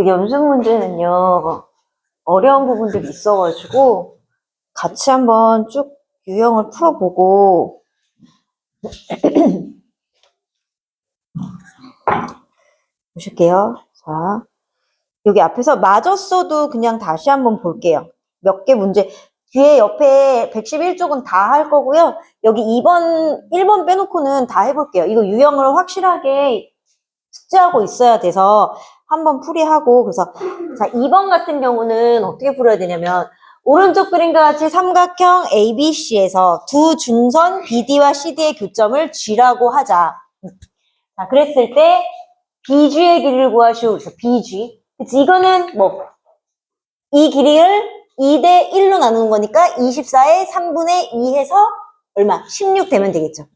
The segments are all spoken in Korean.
그 연습 문제는요, 어려운 부분들이 있어가지고 같이 한번 쭉 유형을 풀어보고 보실게요. 자, 여기 앞에서 맞았어도 그냥 다시 한번 볼게요. 몇 개 문제, 뒤에 옆에 111쪽은 다 할 거고요. 여기 2번, 1번 빼놓고는 다 해볼게요. 이거 유형을 확실하게 숙지하고 있어야 돼서 한번 풀이하고, 그래서 자, 2번 같은 경우는 어떻게 풀어야 되냐면, 오른쪽 그림과 같이 삼각형 ABC에서 두 중선 BD와 CD의 교점을 G라고 하자. 자, 그랬을 때 BG의 길이를 구하시오. 그래서 BG. 그치, 이거는 뭐 이 길이를 2대 1로 나누는 거니까 24에 3분의 2 해서 얼마? 16 되면 되겠죠.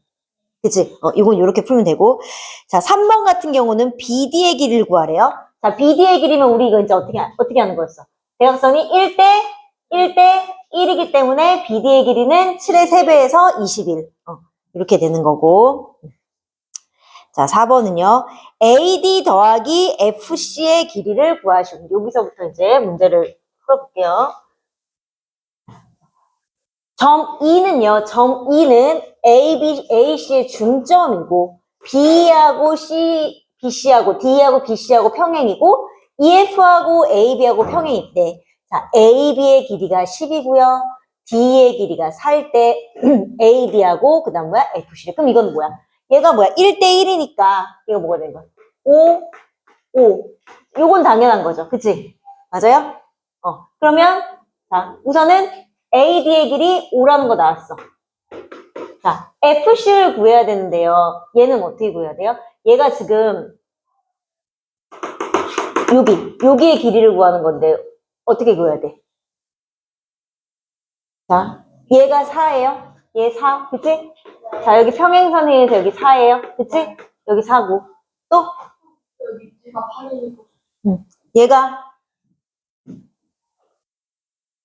그치? 이건 이렇게 풀면 되고. 자, 3번 같은 경우는 BD의 길이를 구하래요. 자, BD의 길이면 우리 이거 이제 어떻게 하는 거였어? 대각선이 1대 1이기 때문에 BD의 길이는 7의 3배에서 21. 이렇게 되는 거고. 자, 4번은요. AD 더하기 FC의 길이를 구하시고. 여기서부터 이제 문제를 풀어볼게요. 점 2는요. 점 2는 AC의 중점이고 BC하고 D하고 BC하고 평행이고 EF하고 AB하고 평행일 자, AB의 길이가 10이고요. D의 길이가 4일 때 AD하고 그 다음 뭐야? FC. 그럼 이건 뭐야? 얘가 뭐야? 1대 1이니까 이거 뭐가 되는 거야? 5. 요건 당연한 거죠. 그치? 맞아요? 그러면 자, 우선은 AD의 길이 5라는 거 나왔어. 자, FC를 구해야 되는데요. 얘는 어떻게 구해야 돼요? 얘가 지금 여기의 길이를 구하는 건데 어떻게 구해야 돼? 자, 얘가 4예요. 얘 4, 그치? 자, 여기 평행선에 의해서 여기 4예요. 그치? 여기 4고 또? 여기가 8이니까 얘가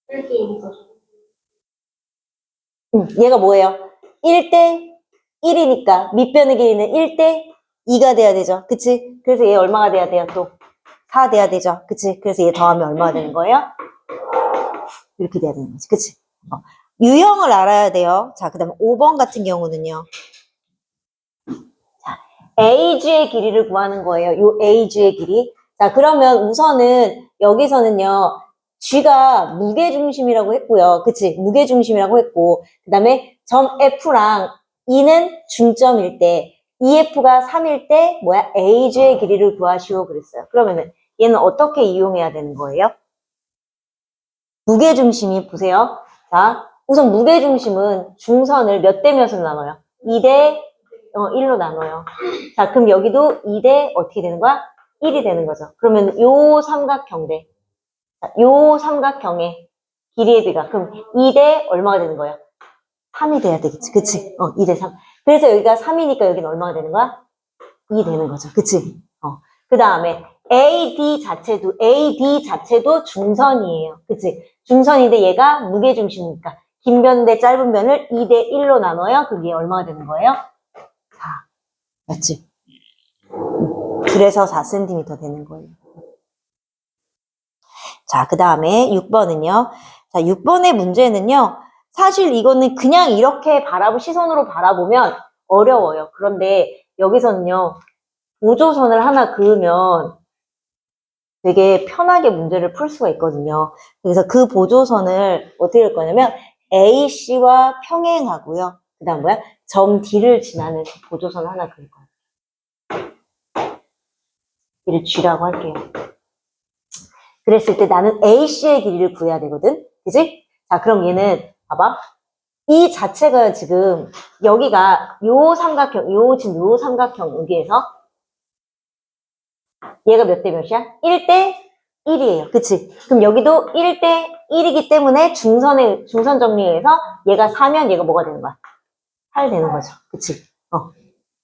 1대 1이죠. 얘가 뭐예요? 1대 1이니까 밑변의 길이는 1대 2가 돼야 되죠. 그치? 그래서 얘 얼마가 돼야 돼요? 또 4 돼야 되죠. 그치? 그래서 얘 더하면 얼마가 되는 거예요? 이렇게 돼야 되는 거지. 그치? 유형을 알아야 돼요. 자, 그 다음에 5번 같은 경우는요. 자, AG의 길이를 구하는 거예요. 요 AG의 길이. 자, 그러면 우선은 여기서는요. G가 무게중심이라고 했고요. 그치? 무게중심이라고 했고 그 다음에 점 F랑 E는 중점일 때 EF가 3일 때 뭐야? AG의 길이를 구하시오 그랬어요. 그러면은 얘는 어떻게 이용해야 되는 거예요? 무게중심이 보세요. 자, 우선 무게중심은 중선을 몇 대 몇으로 나눠요? 2대 1로 나눠요. 자, 그럼 여기도 2대 어떻게 되는 거야? 1이 되는 거죠. 그러면 요 삼각형대 요 삼각형의 길이의 비가 그럼 2대 얼마가 되는 거야? 3이 돼야 되겠지. 그치? 2대 3. 그래서 여기가 3이니까 여기는 얼마가 되는 거야? 2 되는 거죠. 그치? 그 다음에 AD 자체도 중선이에요. 그치? 중선인데 얘가 무게중심이니까 긴 변 대 짧은 변을 2대 1로 나눠요. 그게 얼마가 되는 거예요? 4. 맞지? 그래서 4cm 되는 거예요. 자, 그 다음에 6번은요. 자, 6번의 문제는요. 사실 이거는 그냥 이렇게 시선으로 바라보면 어려워요. 그런데 여기서는요. 보조선을 하나 그으면 되게 편하게 문제를 풀 수가 있거든요. 그래서 그 보조선을 어떻게 할 거냐면 AC와 평행하고요. 그 다음 뭐야? 점 D를 지나는 보조선 하나 그을 거예요. 이를 G라고 할게요. 그랬을 때 나는 AC의 길이를 구해야 되거든? 그지? 자, 그럼 얘는, 봐봐. 이 자체가 지금, 여기가 요 삼각형, 여기에서, 얘가 몇 대 몇이야? 1대 1이에요. 그치? 그럼 여기도 1대 1이기 때문에 중선 정리에서 얘가 4면 얘가 뭐가 되는 거야? 8 되는 거죠. 그치?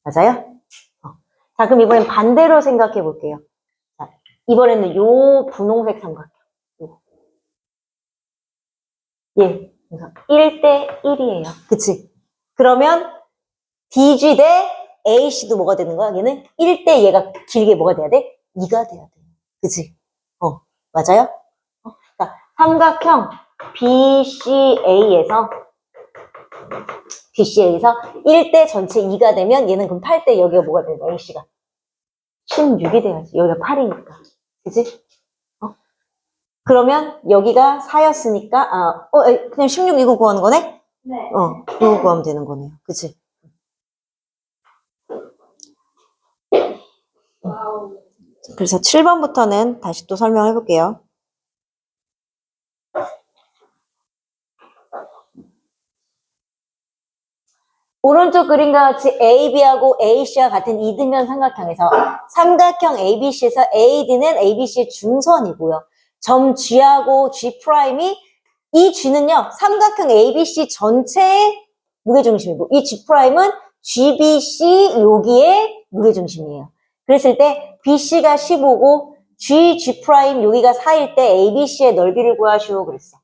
맞아요? 자, 그럼 이번엔 반대로 생각해 볼게요. 자, 이번에는 요 분홍색 삼각형. 예. 그래서 1대 1이에요. 그치? 그러면 DG 대 AC도 뭐가 되는 거야? 얘는 1대 얘가 길게 뭐가 돼야 돼? 2가 돼야 돼. 그치? 맞아요? 그러니까 삼각형 BCA에서 1대 전체 2가 되면 얘는 그럼 8대 여기가 뭐가 되는 거야? A씨가 16이 돼야지. 여기가 8이니까. 그치? 그러면 여기가 4였으니까 그냥 16 이거 구하는 거네? 네. 이거 구하면 되는 거네요. 그치? 와우. 그래서 7번부터는 다시 또 설명해 볼게요. 오른쪽 그림과 같이 AB하고 AC와 같은 이등변 삼각형에서 삼각형 ABC에서 AD는 ABC의 중선이고요. 점 G하고 G'이 이 G는요. 삼각형 ABC 전체의 무게중심이고 이 G'은 GBC 여기에 무게중심이에요. 그랬을 때 BC가 15고 G 여기가 4일 때 ABC의 넓이를 구하시오 그랬어.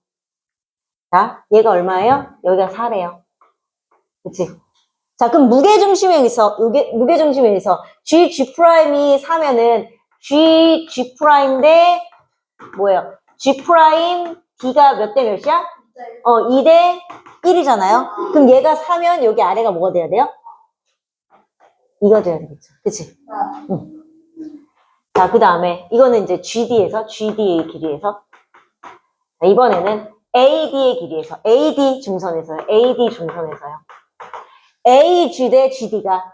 자, 얘가 얼마예요? 여기가 4래요. 그치? 자, 그럼 무게중심에 의해서 G'이 4면은 G'인데 뭐예요? G'D가 몇 대 몇이야? 2대 1이잖아요? 그럼 얘가 4면 여기 아래가 뭐가 돼야 돼요? 2가 돼야 되겠죠. 그치? 응. 자, 그 다음에 이거는 이제 GD의 길이에서 자, 이번에는 AD의 길이에서 AD 중선에서요. AG 대 GD가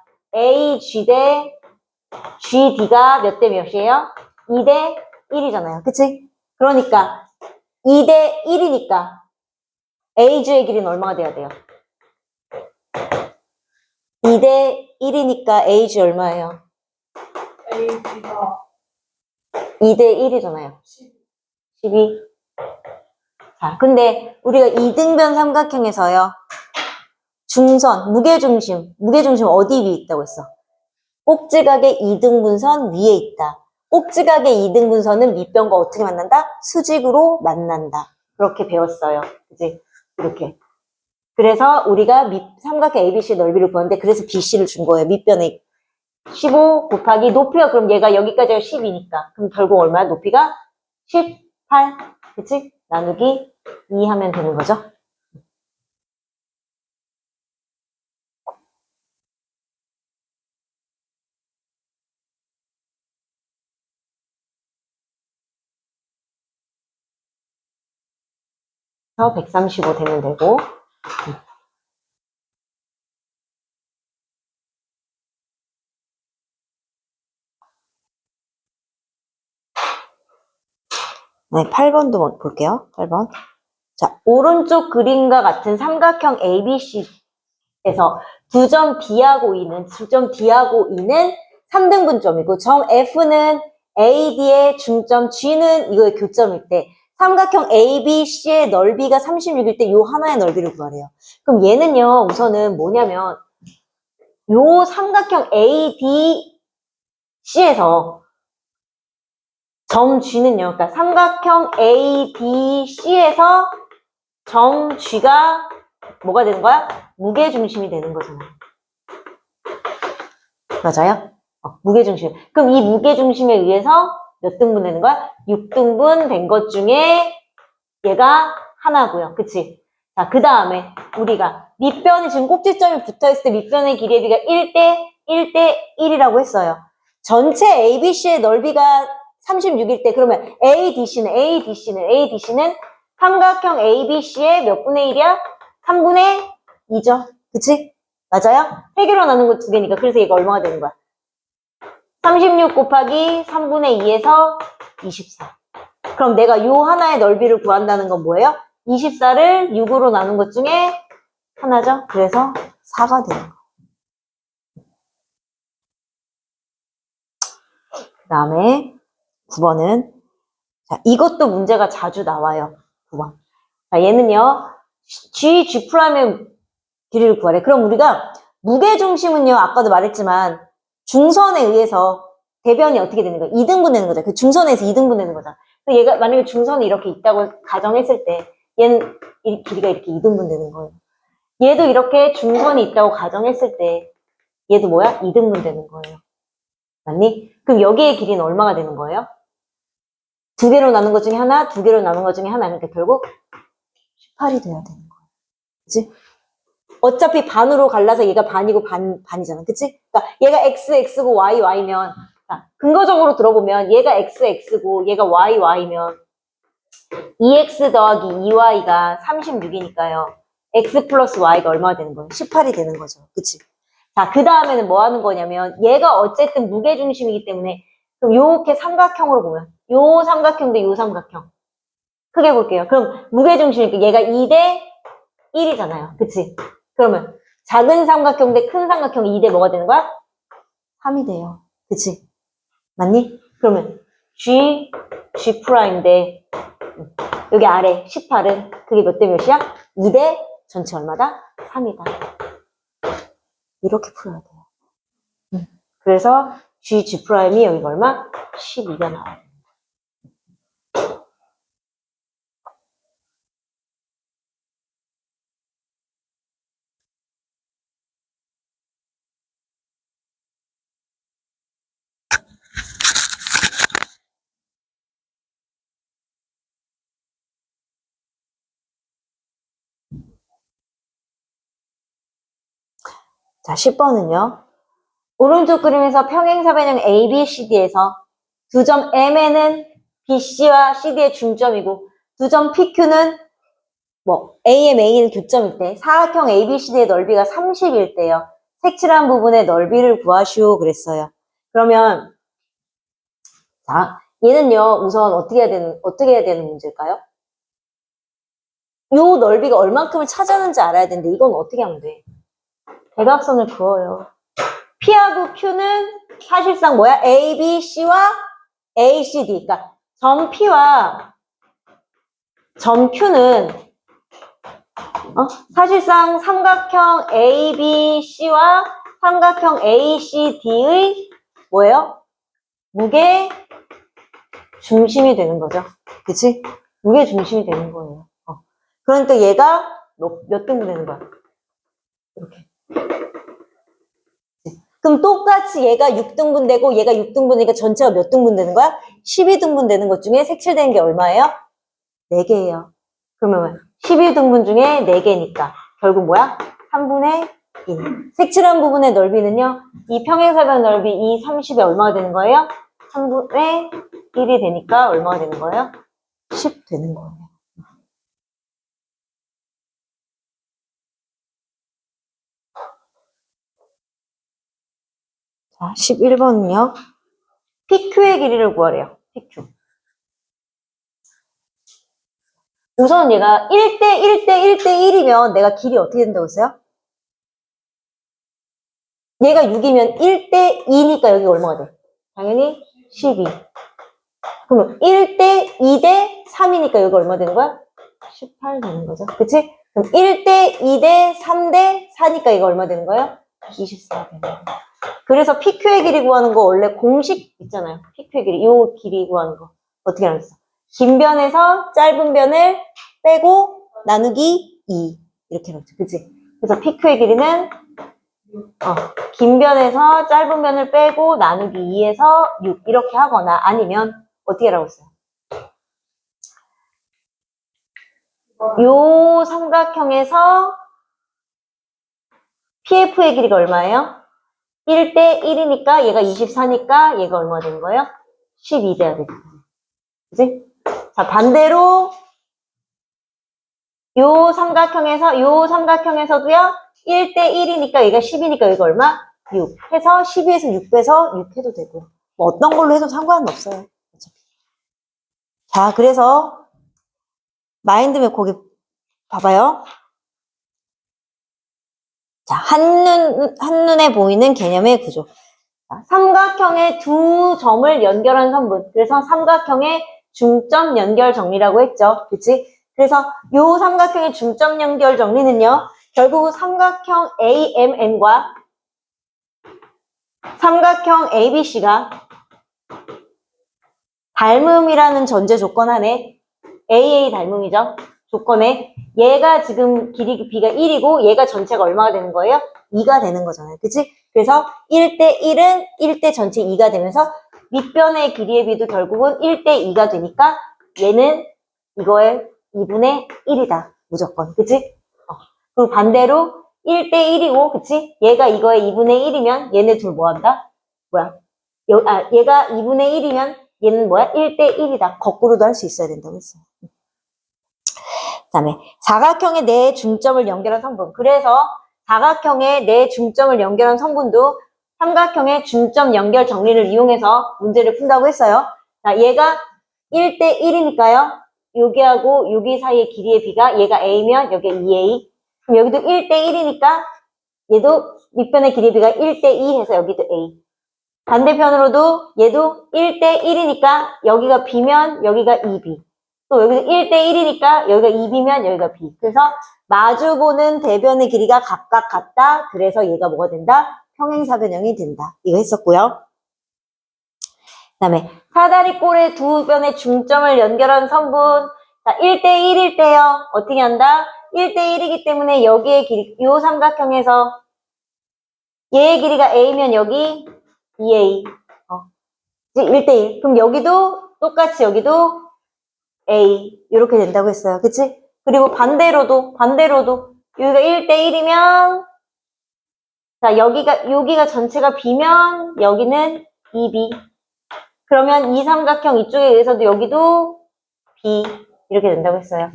몇 대 몇이에요? 2대 1이잖아요. 그치? 그러니까 2대 1이니까 AG의 길이는 얼마가 돼야 돼요? 2대 1이니까 AG 얼마예요? AB가 2대 1이잖아요. 12. 자, 근데 우리가 이등변 삼각형에서요. 중선, 무게중심 어디 위에 있다고 했어? 꼭지각의 이등분선 위에 있다. 꼭지각의 이등분선은 밑변과 어떻게 만난다? 수직으로 만난다. 그렇게 배웠어요. 그치? 이렇게. 그래서 우리가 삼각형 ABC 넓이를 구하는데 그래서 BC를 준 거예요. 밑변에 15 곱하기 높이가 그럼 얘가 여기까지가 10이니까 그럼 결국 얼마야? 높이가 18. 그치? 나누기 2 하면 되는 거죠. 그래서 135 되면 되고 네, 8번도 볼게요. 8번. 자, 오른쪽 그림과 같은 삼각형 ABC에서 두 점 D하고 E는 3등분점이고 점 F는 AD의 중점 G는 이거의 교점일 때 삼각형 ABC의 넓이가 36일 때 요 하나의 넓이를 구하래요. 그럼 얘는요, 우선은 뭐냐면 요 삼각형 ADC에서 점 G는요, 그러니까 삼각형 ADC에서 점 G가 뭐가 되는 거야? 무게중심이 되는 거잖아요. 맞아요? 무게중심. 그럼 이 무게중심에 의해서 몇 등분 되는 거야? 6등분 된 것 중에 얘가 하나고요. 그치? 자, 그 다음에 우리가 밑변이 지금 꼭지점이 붙어있을 때 밑변의 길이의 비가 1대 1이라고 했어요. 전체 ABC의 넓이가 36일 때 그러면 ADC는 삼각형 ABC의 몇 분의 1이야? 3분의 2죠. 그치? 맞아요? 세개로 나눈 거 2개니까 그래서 얘가 얼마가 되는 거야? 36 곱하기 3분의 2에서 24. 그럼 내가 요 하나의 넓이를 구한다는 건 뭐예요? 24를 6으로 나눈 것 중에 하나죠? 그래서 4가 되는 거예요. 그 다음에 9번은 자, 이것도 문제가 자주 나와요. 9번. 자, 얘는요. G'의 길이를 구하래. 그럼 우리가 무게중심은요. 아까도 말했지만 중선에 의해서 대변이 어떻게 되는 거야? 2등분 되는 거잖아. 그 중선에서 2등분 되는 거잖아. 얘가 만약에 중선이 이렇게 있다고 가정했을 때 얘는 길이가 이렇게 2등분 되는 거예요. 얘도 이렇게 중선이 있다고 가정했을 때 얘도 뭐야? 2등분 되는 거예요. 맞니? 그럼 여기의 길이는 얼마가 되는 거예요? 두 개로 나눈 것 중에 하나, 두 개로 나눈 것 중에 하나. 그러니까 결국 18이 돼야 되는 거야. 그치? 어차피 반으로 갈라서 얘가 반이고 반이잖아. 그치? 그러니까 얘가 x고 y면 근거적으로 들어보면 얘가 x고 얘가 y면 2x 더하기 2y가 36이니까요. x 플러스 y가 얼마가 되는 거예요? 18이 되는 거죠. 그치? 자, 그 다음에는 뭐 하는 거냐면 얘가 어쨌든 무게중심이기 때문에 그럼 요렇게 삼각형으로 보면 요 삼각형 대 요 삼각형 크게 볼게요. 그럼 무게중심이니까 얘가 2대 1이잖아요. 그치? 그러면 작은 삼각형 대 큰 삼각형 2대 뭐가 되는 거야? 3이 돼요. 그치? 맞니? 그러면 G 프라임인데 여기 아래 18은 그게 몇 대 몇이야? 2대 전체 얼마다? 3이다. 이렇게 풀어야 돼요. 그래서 G 프라임이 여기가 얼마? 12가 나와요. 자, 10번은요. 오른쪽 그림에서 평행사변형 ABCD에서 두 점 M에는 BC와 CD의 중점이고 두 점 PQ는 뭐 AM, AN 교점일 때 사각형 ABCD의 넓이가 30일 때요. 색칠한 부분의 넓이를 구하시오 그랬어요. 그러면 자, 얘는요. 우선 어떻게 해야 되는 문제일까요? 요 넓이가 얼만큼을 차지하는지 알아야 되는데 이건 어떻게 하면 돼? 대각선을 그어요. P하고 Q는 사실상 뭐야? A, B, C와 A, C, D. 그러니까 점 P와 점 Q는 사실상 삼각형 A, B, C와 삼각형 A, C, D의 뭐예요? 무게 중심이 되는 거죠. 그치? 무게 중심이 되는 거예요. 그러니까 얘가 몇 등분 되는 거야? 이렇게. 그럼 똑같이 얘가 6등분 되고 얘가 6등분 되니까 전체가 몇 등분 되는 거야? 12등분 되는 것 중에 색칠된 게 얼마예요? 4개예요. 그러면 12등분 중에 4개니까 결국 뭐야? 3분의 1. 색칠한 부분의 넓이는요. 이 평행사변 넓이 이 30에 얼마가 되는 거예요? 3분의 1이 되니까 얼마가 되는 거예요? 10 되는 거예요. 자, 11번은요. PQ의 길이를 구하래요. PQ. 우선 얘가 1대 1대 1대 1이면 내가 길이 어떻게 된다고 했어요? 얘가 6이면 1대 2니까 여기 얼마가 돼? 당연히 12. 그러면 1대 2대 3이니까 여기 얼마 되는 거야? 18 되는 거죠. 그치? 그럼 1대 2대 3대 4니까 이거 얼마 되는 거예요? 24 되는 거예요. 그래서 PQ의 길이 구하는 거 원래 공식 있잖아요. PQ의 길이, 요 길이 구하는 거. 어떻게 하겠어? 긴 변에서 짧은 변을 빼고 나누기 2. 이렇게 해놓죠. 그치? 그래서 PQ의 길이는 긴 변에서 짧은 변을 빼고 나누기 2에서 6 이렇게 하거나 아니면 어떻게 하라고 했어요? 요 삼각형에서 PF의 길이가 얼마예요? 1대 1이니까 얘가 24니까 얘가 얼마 되는 거예요? 12 돼야 되겠다. 그치? 자, 반대로 요 삼각형에서도요 1대 1이니까 얘가 10이니까 얘가 얼마? 6 해서 12에서 6 빼서 6 해도 되고 뭐 어떤 걸로 해도 상관은 없어요. 자, 그래서 마인드맵 거기 봐봐요. 자, 한눈에 보이는 개념의 구조. 자, 삼각형의 두 점을 연결한 선분. 그래서 삼각형의 중점 연결 정리라고 했죠. 그치? 그래서 요 삼각형의 중점 연결 정리는요. 결국 삼각형 AMN과 삼각형 ABC가 닮음이라는 전제 조건 안에 AA 닮음이죠. 조건에 얘가 지금 길이 B가 1이고 얘가 전체가 얼마가 되는 거예요? 2가 되는 거잖아요. 그치? 그래서 1대 1은 1대 전체 2가 되면서 밑변의 길이의 b도 결국은 1대 2가 되니까 얘는 이거의 2분의 1이다. 무조건. 그치? 그리고 반대로 1대 1이고, 그치? 얘가 이거의 2분의 1이면 얘네 둘 뭐 한다? 뭐야? 얘가 2분의 1이면 얘는 뭐야? 1대 1이다. 거꾸로도 할 수 있어야 된다고 했어요. 그 다음에 사각형의 네 중점을 연결한 성분. 그래서 사각형의 네 중점을 연결한 성분도 삼각형의 중점 연결 정리를 이용해서 문제를 푼다고 했어요. 자, 얘가 1대 1이니까요. 여기하고 여기 사이의 길이의 b가 얘가 a면 여기 2a. 그럼 여기도 1대 1이니까 얘도 밑변의 길이의 b가 1대 2 해서 여기도 a. 반대편으로도 얘도 1대 1이니까 여기가 b면 여기가 2b. 또 여기도 1대 1이니까 여기가 2b면 여기가 b. 그래서 마주보는 대변의 길이가 각각 같다. 그래서 얘가 뭐가 된다? 평행사변형이 된다. 이거 했었고요. 그 다음에 사다리꼴의 두 변의 중점을 연결한 성분. 자, 1대 1일 때요. 어떻게 한다? 1대 1이기 때문에 여기의 길이, 요 삼각형에서 얘의 길이가 a면 여기 2a. 1대 1. 그럼 여기도 똑같이 여기도 a. 이렇게 된다고 했어요. 그치? 그리고 반대로도 여기가 1대 1이면 자, 여기가 전체가 b면 여기는 2b. 그러면 이 삼각형 이쪽에 의해서도 여기도 b. 이렇게 된다고 했어요.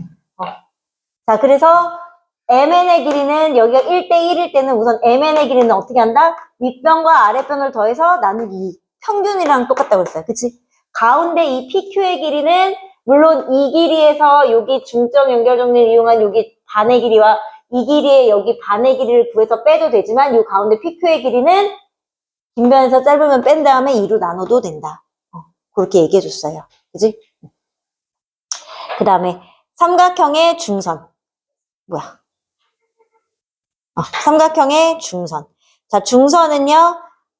자, 그래서 MN의 길이는 여기가 1대 1일 때는 우선 MN의 길이는 어떻게 한다? 윗변과 아랫변을 더해서 나누기. 평균이랑 똑같다고 했어요. 그치? 가운데 이 PQ의 길이는 물론 이 길이에서 여기 중점 연결 정리를 이용한 여기 반의 길이와 이 길이에 여기 반의 길이를 구해서 빼도 되지만 이 가운데 PQ의 길이는 긴 변에서 짧으면 뺀 다음에 2로 나눠도 된다. 그렇게 얘기해 줬어요. 그치? 그 다음에 삼각형의 중선. 뭐야? 삼각형의 중선. 자, 중선은요,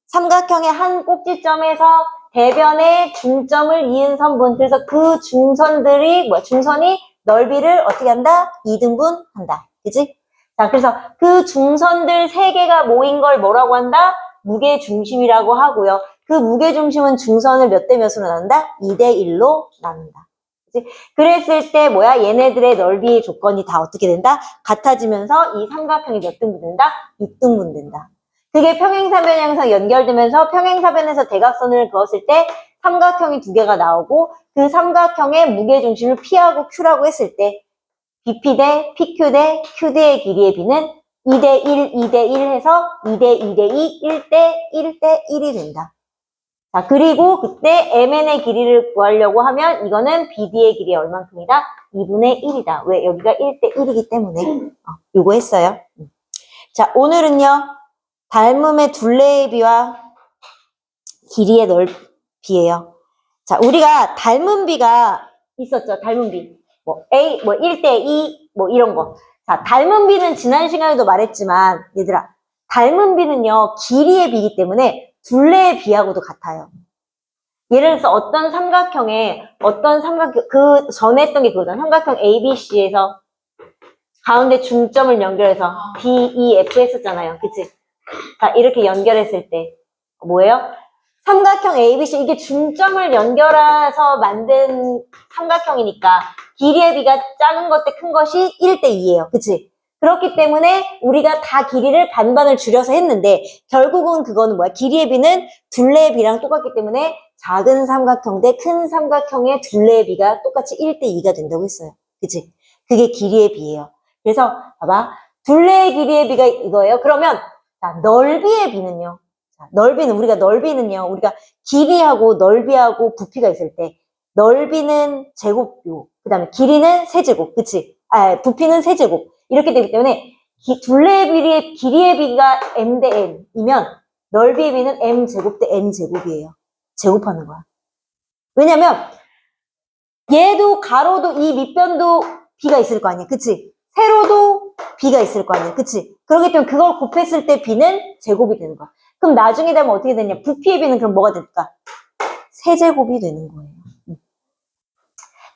삼각형의 한 꼭지점에서 대변의 중점을 이은 선분. 그래서 그 중선들이, 중선이 넓이를 어떻게 한다? 2등분 한다. 그지? 자, 그래서 그 중선들 3개가 모인 걸 뭐라고 한다? 무게중심이라고 하고요. 그 무게중심은 중선을 몇 대 몇으로 나눈다? 2대 1로 나눈다. 그치? 그랬을 때 얘네들의 넓이의 조건이 다 어떻게 된다? 같아지면서 이 삼각형이 몇 등분 된다? 6등분 된다. 그게 평행사변형상 연결되면서 평행사변에서 대각선을 그었을 때 삼각형이 2개가 나오고 그 삼각형의 무게중심을 P하고 Q라고 했을 때 BP 대 PQ 대 QD의 길이의 B는 2대 1, 2대 1 해서 2대 2대 2, 1대 1대 1이 된다. 자, 그리고 그때 MN의 길이를 구하려고 하면 이거는 BD의 길이 얼만큼이다? 2분의 1이다. 왜? 여기가 1대 1이기 때문에. 요거 했어요. 자, 오늘은요. 닮음의 둘레의 비와 길이의 넓이에요. 자, 우리가 닮은 비가 있었죠. 닮은 비. A, 1대 2, 이런 거. 자, 닮은 비는 지난 시간에도 말했지만, 얘들아, 닮은 비는요, 길이의 비이기 때문에 둘레의 비하고도 같아요. 예를 들어서 어떤 삼각형, 그 전에 했던 게 그거잖아. 삼각형 ABC에서 가운데 중점을 연결해서 DEF 했었잖아요. 그치? 자, 이렇게 연결했을 때, 뭐예요? 삼각형 ABC, 이게 중점을 연결해서 만든 삼각형이니까 길이의 비가 작은 것 대 큰 것이 1대 2예요. 그치? 그렇기 때문에 우리가 다 길이를 반반을 줄여서 했는데 결국은 그거는 뭐야? 길이의 비는 둘레의 비랑 똑같기 때문에 작은 삼각형 대 큰 삼각형의 둘레의 비가 똑같이 1대 2가 된다고 했어요. 그치? 그게 길이의 비예요. 그래서 봐봐. 둘레의 길이의 비가 이거예요. 그러면 자, 넓이의 비는요. 자, 우리가 길이하고 넓이하고 부피가 있을 때 넓이는 제곱요. 그 다음에 길이는 세제곱. 그치? 부피는 세제곱. 이렇게 되기 때문에 둘레의 비의 길이의 비가 m 대 n이면 넓이의 비는 m 제곱 대 n 제곱이에요. 제곱하는 거야. 왜냐면 얘도 가로도 이 밑변도 비가 있을 거 아니야. 그치? 세로도 비가 있을 거 아니야. 그치? 그렇기 때문에 그걸 곱했을 때 비는 제곱이 되는 거야. 그럼 나중에 되면 어떻게 되냐? 부피의 비는 그럼 뭐가 될까? 세제곱이 되는 거예요.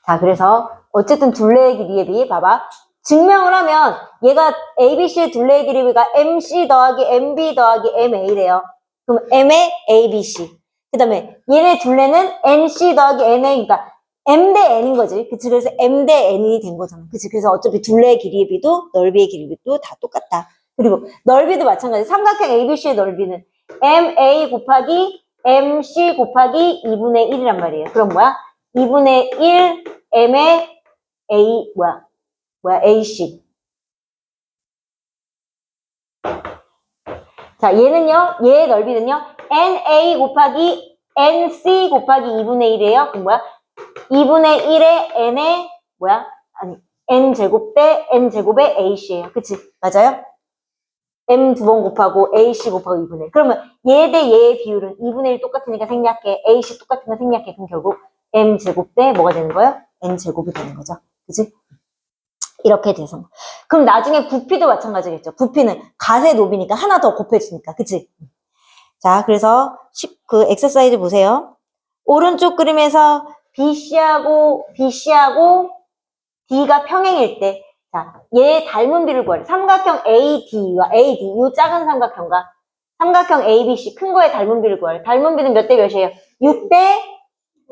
자, 그래서 어쨌든 둘레의 길이의 비 봐봐. 증명을 하면 얘가 ABC의 둘레의 길이가 MC 더하기 MB 더하기 MA래요. 그럼 M의 ABC. 그 다음에 얘네 둘레는 NC 더하기 NA, 그러니까 M 대 N인 거지. 그치? 그래서 M 대 N이 된 거잖아. 그치? 그래서 어차피 둘레의 길이의 비도 넓이의 길이의 비도 다 똑같다. 그리고 넓이도 마찬가지. 삼각형 ABC의 넓이는 MA 곱하기 MC 곱하기 2분의 1이란 말이에요. 그럼 뭐야? 2분의 1 M의 A, AC. 자, 얘는요, 얘의 넓이는요, NA 곱하기 NC 곱하기 2분의 1이에요. 그럼 뭐야? 2분의 1의 N의, N제곱 대 N제곱의 AC예요. 그치? 맞아요? M 두 번 곱하고 AC 곱하고 2분의 1. 그러면 얘 대 얘의 비율은 2분의 1 똑같으니까 생략해. AC 똑같으니까 생략해. 그럼 결국 M제곱 대 뭐가 되는 거예요? N제곱이 되는 거죠. 그치? 이렇게 돼서. 그럼 나중에 부피도 마찬가지겠죠. 부피는 갓의 높이니까 하나 더 곱해지니까. 그치? 자, 그래서 그 엑서사이즈 보세요. 오른쪽 그림에서 BC하고 D가 평행일 때, 자, 얘 닮은 비를 구하래. 삼각형 AD와 AD, 요 작은 삼각형과 삼각형 ABC, 큰 거에 닮은 비를 구하래. 닮은 비는 몇 대 몇이에요? 6대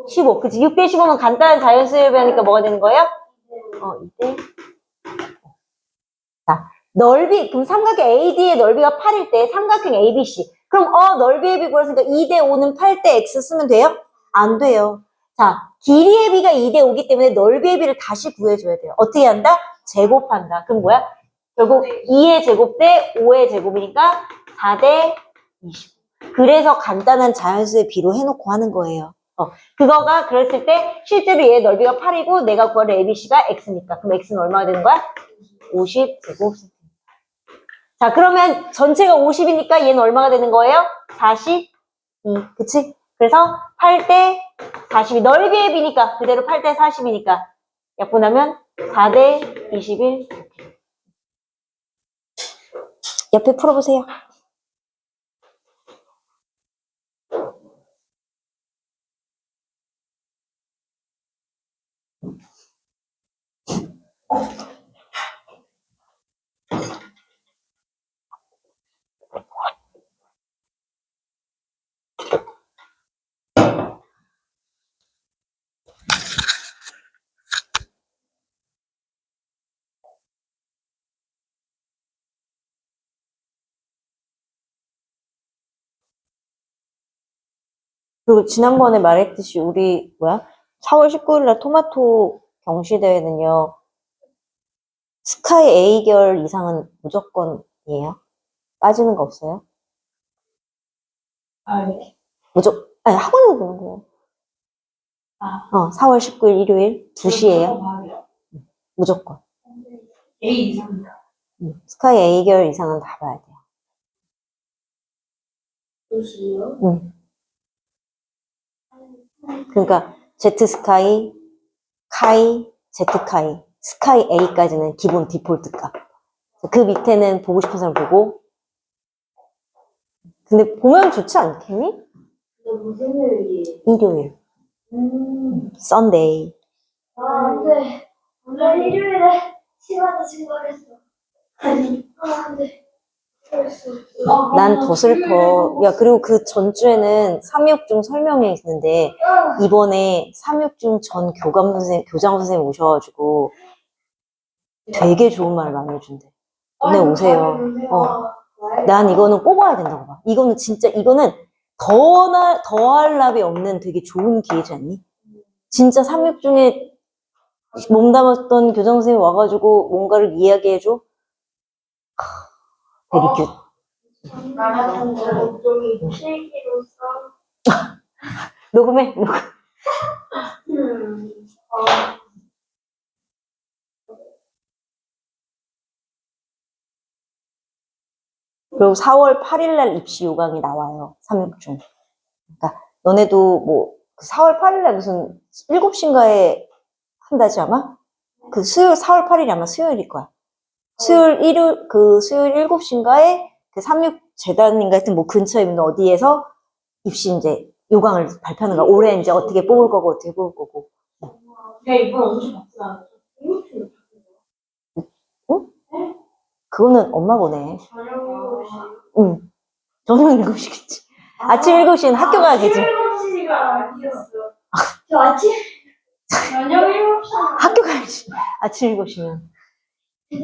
15. 그치? 6대 15면 간단한 자연수를 배우니까 뭐가 되는 거예요? 2대. 자, 넓이, 그럼 삼각형 AD의 넓이가 8일 때 삼각형 ABC. 그럼 넓이의 비 구했으니까 2대 5는 8대 X 쓰면 돼요? 안 돼요. 자, 길이의 비가 2대 5기 때문에 넓이의 비를 다시 구해줘야 돼요. 어떻게 한다? 제곱한다. 그럼 뭐야? 결국 2의 제곱 대 5의 제곱이니까 4대 20. 그래서 간단한 자연수의 비로 해놓고 하는 거예요. 그거가 그랬을 때 실제로 얘의 넓이가 8이고 내가 구할 ABC가 X니까. 그럼 X는 얼마가 되는 거야? 50 제곱센티미터. 자, 그러면 전체가 50이니까 얘는 얼마가 되는 거예요? 42. 그치? 그래서 8대 42. 넓이의 비니까 그대로 8대 40이니까 약분하면 4대 21. 옆에 풀어보세요. 그리고 지난번에 말했듯이 우리 4월 19일날 토마토 경시대회는요. 스카이 A결 이상은 무조건이에요. 빠지는 거 없어요? 아니. 아니 학원에서 보는 거예요. 4월 19일 일요일 2시에요. 무조건. A 이상이다. 스카이 A결 이상은 다 봐야 돼요. 2시요? 응. 그러니까 Z스카이, 카이, Z카이, 스카이 A까지는 기본 디폴트 값. 그 밑에는 보고 싶은 사람 보고. 근데 보면 좋지 않겠니? 무슨 요일이에요? 일요일. 썬데이. 안 돼. 오늘 일요일에 시간이 증가했어. 아니, 안 돼. 난 더 슬퍼. 야, 그리고 그 전주에는 삼육중 설명회 있는데, 이번에 삼육중 전 교장 선생님 오셔가지고, 되게 좋은 말 많이 해준대. 너네 오세요. 난 이거는 꼭 와야 된다고 봐. 이거는 진짜, 이거는 더할 나위 없는 되게 좋은 기회지 않니? 진짜 삼육중에 몸담았던 교장 선생님이 와가지고 뭔가를 이야기해줘? 베리 굿. 나라는 목적이 필기로서 녹음해. 그리고 4월 8일날 입시 요강이 나와요. 삼육중. 그러니까 너네도 뭐 4월 8일날 무슨 7시인가에 한다지 아마? 그 수요일 4월 8일이 아마 수요일일 거야. 수요일 7시인가에 그 삼육재단인가 하여튼 뭐 근처에 있는 어디에서 입시 이제 요강을 발표하는 거야. 올해 이제 어떻게 뽑을 거고 어떻게 뽑을 거고. 이번 엄청 바쁘다. 응? 그거는 엄마 보내. 저녁 7시. 응. 저녁 7시겠지. 아침 7시는 학교 가야겠지. 아니었어. 저 아침 저녁 7시. 학교 가야지. 아침 7시면.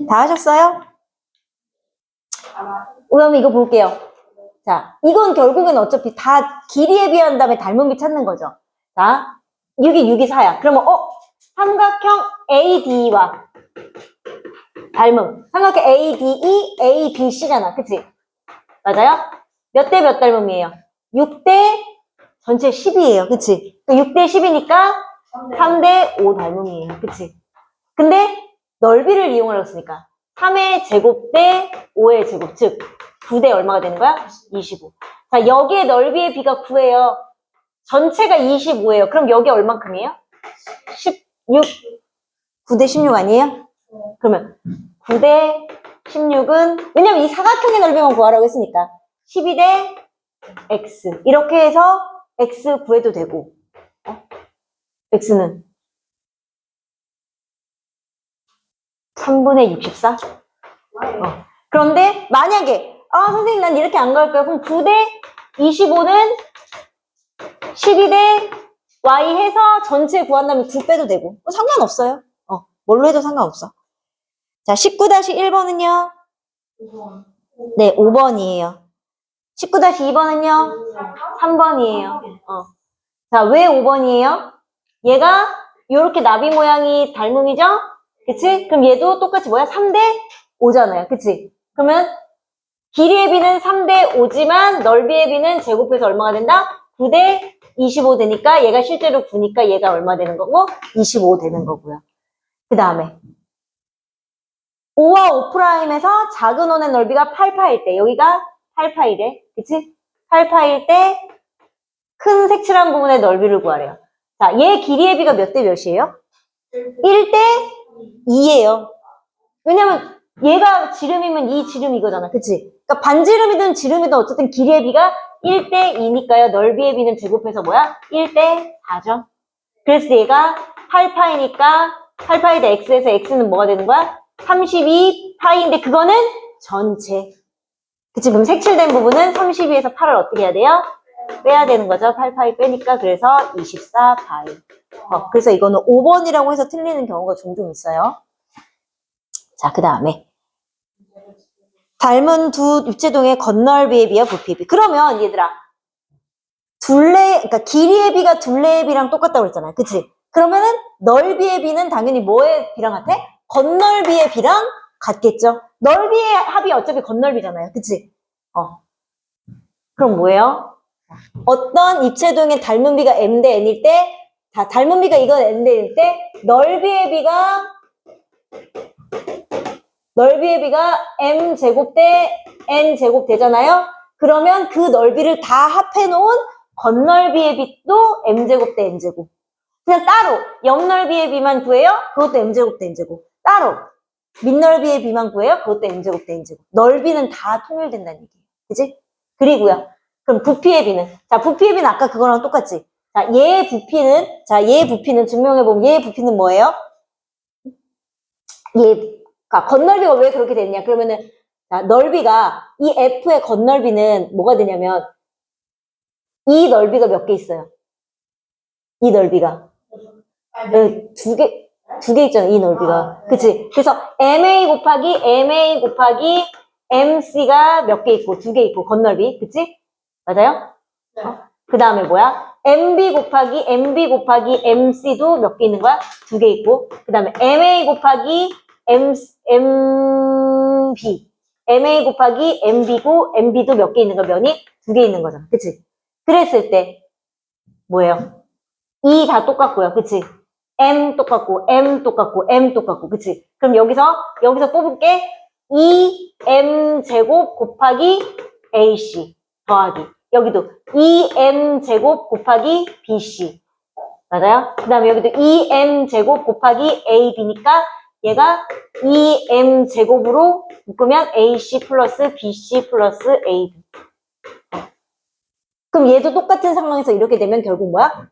다 하셨어요? 그럼 이거 볼게요. 자, 이건 결국은 어차피 다 길이에 비한 다음에 닮은 비 찾는 거죠. 자, 6이 6이 4야. 그러면, 삼각형 AD와 닮음. 삼각형 ADE, ABC잖아. 그치? 맞아요? 몇 대 몇 닮음이에요? 6대 전체 10이에요. 그치? 6대 10이니까 3대 5 닮음이에요. 그치? 근데 넓이를 이용하려고 했으니까 3의 제곱 대 5의 제곱, 즉 9대 얼마가 되는 거야? 25. 자, 여기에 넓이의 비가 9예요. 전체가 25예요. 그럼 여기 얼만큼이에요? 16. 9대 16 아니에요? 그러면 9대 16은 왜냐면 이 사각형의 넓이만 구하라고 했으니까 12대 x 이렇게 해서 x 구해도 되고 x는 3분의 64? 그런데 만약에 선생님 난 이렇게 안 갈 거야. 그럼 9대 25는 12대 y 해서 전체 구한다면 9 빼도 되고 상관없어요. 뭘로 해도 상관없어. 자, 19-1번은요? 네, 5번이에요. 19-2번은요? 3번이에요. 자, 왜 5번이에요? 얘가 이렇게 나비 모양이 닮음이죠? 그치? 그럼 얘도 똑같이 뭐야? 3대 5잖아요. 그치? 그러면 길이의 비는 3대 5지만 넓이의 비는 제곱해서 얼마가 된다? 9대 25 되니까 얘가 실제로 9니까 얘가 얼마 되는 거고? 25 되는 거고요. 그 다음에 5와 5'에서 작은 원의 넓이가 8파일 때 여기가 8파이래. 그치? 8파일 때 큰 색칠한 부분의 넓이를 구하래요. 자, 얘 길이의 비가 몇 대 몇이에요? 1대 2예요. 왜냐면 얘가 지름이면 이 지름 이거잖아. 그치? 그러니까 반지름이든 지름이든 어쨌든 길이의 비가 1대 2니까요. 넓이의 비는 제곱해서 뭐야? 1대 4죠. 그래서 얘가 8파이니까 8파이 대 x에서 x는 뭐가 되는 거야? 32파이인데 그거는 전체. 그치? 그럼 색칠된 부분은 32에서 8을 어떻게 해야 돼요? 빼야 되는 거죠. 8파이 빼니까 그래서 24파이. 그래서 이거는 5번이라고 해서 틀리는 경우가 종종 있어요. 자, 그 다음에 닮은 두 입체동의 겉넓이에 비와 부피에 비. 그러면 얘들아 그러니까 길이의 비가 둘레의 비랑 똑같다고 그랬잖아요. 그치? 그러면은 넓이의 비는 당연히 뭐의 비랑 같아? 겉넓이의 비랑 같겠죠? 넓이의 합이 어차피 겉넓이잖아요. 그치? 그럼 뭐예요? 어떤 입체동의 닮은 비가 m 대 n일 때, 닮은 비가 이건 n 대 n일 때, 넓이의 비가 m 제곱 대 n 제곱 되잖아요? 그러면 그 넓이를 다 합해놓은 겉넓이의 비도 m 제곱 대 n 제곱. 그냥 따로 옆넓이의 비만 구해요? 그것도 m 제곱 대 n 제곱. 따로 밑넓이의 비만 구해요? 그것도 m 제곱 대 n 제곱. 넓이는 다 통일된다는 얘기예요. 그지? 그리고요. 그럼 부피의 비는? 자, 부피의 비는 아까 그거랑 똑같지? 자, 얘의 부피는 증명해보면 얘의 부피는 뭐예요? 그러니까 겉넓이가 왜 그렇게 됐냐? 그러면은, 자, 넓이가, 이 F의 겉넓이는 뭐가 되냐면, 이 넓이가 몇 개 있어요? 이 넓이가. 두 개 있잖아, 이 넓이가. 그치? 그래서 MA 곱하기 MC가 몇 개 있고, 2개 있고, 겉넓이. 그치? 맞아요? 네. 그 다음에 뭐야? MB 곱하기 MC도 몇 개 있는 거야? 2개 있고. 그 다음에 MA 곱하기 MA 곱하기 MB고, MB도 몇 개 있는 거야? 면이 2개 있는 거잖아. 그치? 그랬을 때, 뭐예요? E 다 똑같고요. 그치? M 똑같고, M 똑같고, M 똑같고. 그치? 그럼 여기서 뽑을게. 2M 제곱 곱하기 AC 더하기. 여기도 2M 제곱 곱하기 BC. 맞아요? 그 다음에 여기도 2M 제곱 곱하기 AB니까 얘가 2M 제곱으로 묶으면 AC 플러스 BC 플러스 AB. 그럼 얘도 똑같은 상황에서 이렇게 되면 결국 뭐야?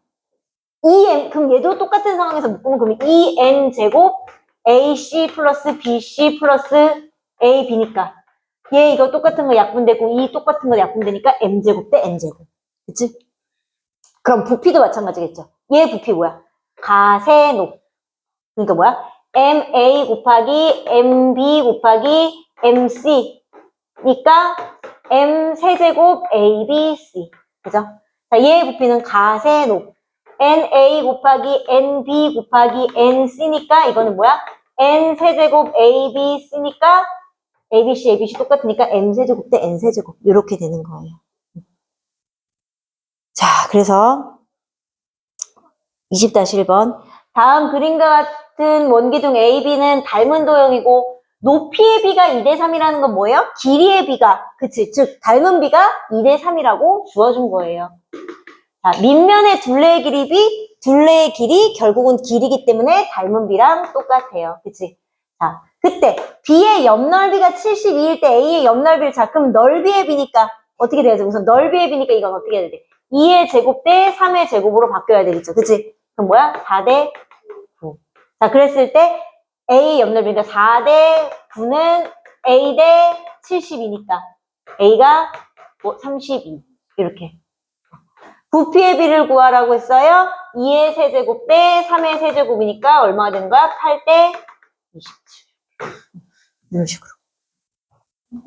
그럼 얘도 똑같은 상황에서 묶으면 그럼 2N 제곱 AC 플러스 BC 플러스 AB니까 얘 이거 똑같은 거 약분되고 이 똑같은 거 약분되니까 M 제곱 대 N 제곱. 그치? 그럼 부피도 마찬가지겠죠. 얘 부피 뭐야? 가세노. 그러니까 뭐야? MA 곱하기 MB 곱하기 MC니까 M 세제곱 ABC. 그죠? 자, 얘의 부피는 가세노. NA 곱하기 NB 곱하기 NC니까 이거는 뭐야? N 세제곱 ABC니까 ABC 똑같으니까 M 세제곱 대 N 세제곱. 이렇게 되는 거예요. 자, 그래서 20-1번. 다음 그림과 같은 원기둥 AB는 닮은 도형이고 높이의 비가 2대3이라는 건 뭐예요? 길이의 비가, 그치? 즉 닮은 비가 2대3이라고 주어준 거예요. 자, 밑면의 둘레의 길이 비, 둘레의 길이 결국은 길이기 때문에 닮은 비랑 똑같아요. 그치? 자, 그때 B의 옆넓이가 72일 때 A의 옆넓이를 자, 그럼 넓이의 비니까 어떻게 돼야지? 우선 넓이의 비니까 이건 어떻게 해야 돼? 2의 제곱 대 3의 제곱으로 바뀌어야 되겠죠. 그치? 그럼 뭐야? 4대 9. 자, 그랬을 때 A 옆넓이니까 4대 9는 A 대 72니까 A가 뭐 32. 이렇게. 부피의 비를 구하라고 했어요. 2의 세제곱 대 3의 세제곱이니까 얼마가 되는 거야? 8대 27. 이런 식으로.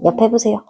옆에 보세요.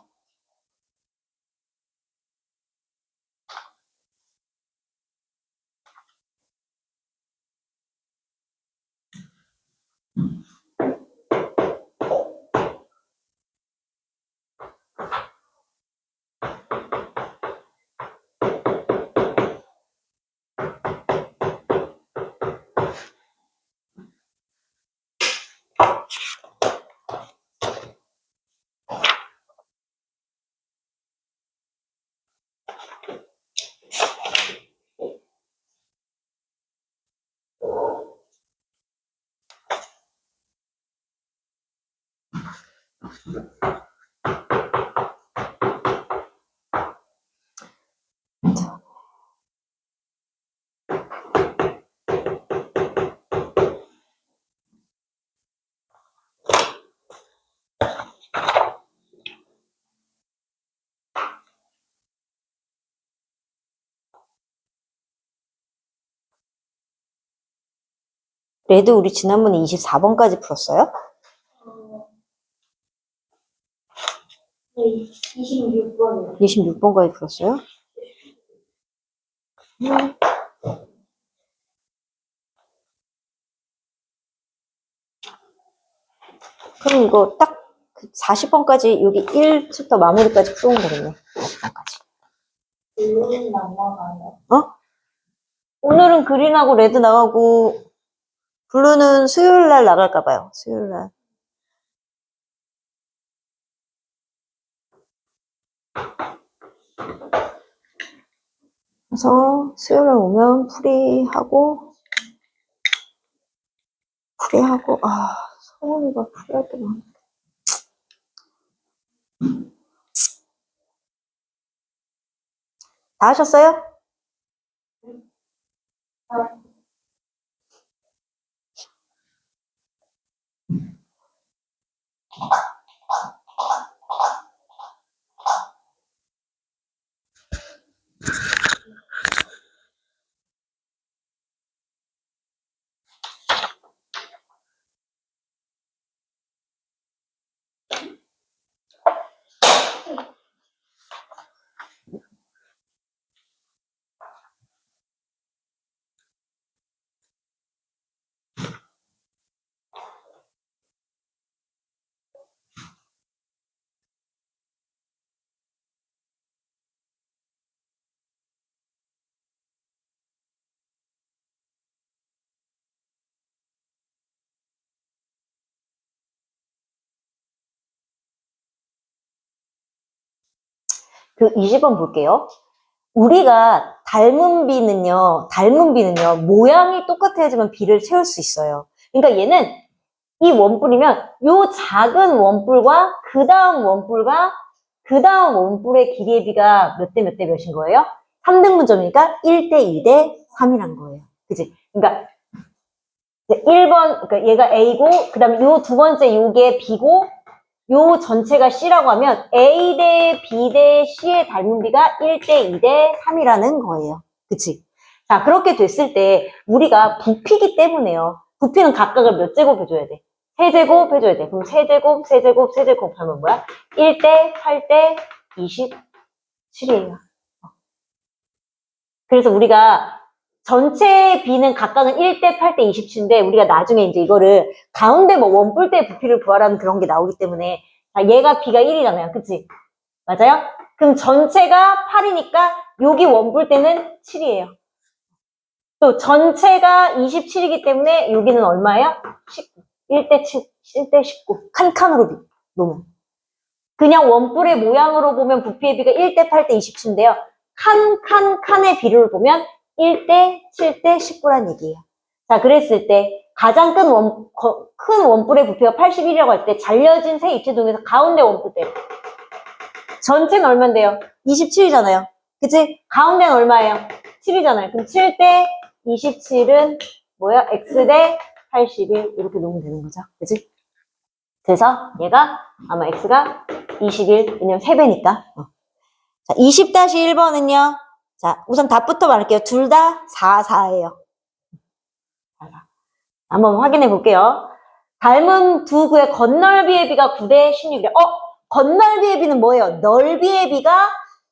레드 우리 지난번에 24번까지 풀었어요? 네, 26번이요. 26번까지 풀었어요? 그럼 이거 딱 40번까지 여기 1챕터 마무리까지 풀어온 거겠네. 40번까지. 블루는 남아가요. 어? 오늘은 그린하고 레드 나가고 블루는 수요일 날 나갈까 봐요. 수요일 날. 그래서 수요일 날 오면 풀이하고 성훈이가 풀이할 때 많아. 다 하셨어요? 그 20번 볼게요. 우리가 닮은 비는요, 모양이 똑같아야지만 비를 채울 수 있어요. 그러니까 얘는 이 원뿔이면 요 작은 원뿔과 그 다음 원뿔의 길이의 비가 몇 대 몇 대 몇인 거예요? 3등분점이니까 1대 2대 3이란 거예요. 그치? 그러니까 1번, 그러니까 얘가 A고, 그 다음에 요 두 번째 요게 B고, 요 전체가 C라고 하면 A 대 B 대 C의 닮은 비가 1대 2대 3이라는 거예요. 그치? 자, 그렇게 됐을 때 우리가 부피기 때문에요. 부피는 각각을 몇 제곱 해줘야 돼? 세제곱 해줘야 돼. 그럼 세제곱, 세제곱, 세제곱 하면 뭐야? 1대 8대 27이에요. 그래서 우리가 전체 비는 각각은 1대 8대 27인데 우리가 나중에 이제 이거를 가운데 뭐 원뿔대의 부피를 구하라는 그런 게 나오기 때문에 자, 얘가 비가 1이잖아요. 그치? 맞아요? 그럼 전체가 8이니까 여기 원뿔대는 7이에요. 또 전체가 27이기 때문에 여기는 얼마예요? 19. 1대 7, 1대 19. 칸칸으로 놓으면. 그냥 원뿔의 모양으로 보면 부피의 비가 1대 8대 27인데요. 칸의 비율을 보면 1대 7대 19란 얘기예요. 자, 그랬을 때 가장 큰 원뿔의 부피가 81이라고 할 때 잘려진 세 입체 중에서 가운데 원뿔대. 전체는 얼마인데요? 27이잖아요. 그치? 가운데는 얼마예요? 7이잖아요. 그럼 7대 27은 뭐야? X 대 81 이렇게 놓으면 되는 거죠. 그치? 그래서 얘가 아마 X가 21, 왜냐면 3배니까. 자, 20-1번은요. 자, 우선 답부터 말할게요. 둘 다 4, 4예요. 한번 확인해 볼게요. 닮은 두 구의 겉넓이의 비가 9대 16이래. 겉넓이의 비는 뭐예요? 넓이의 비가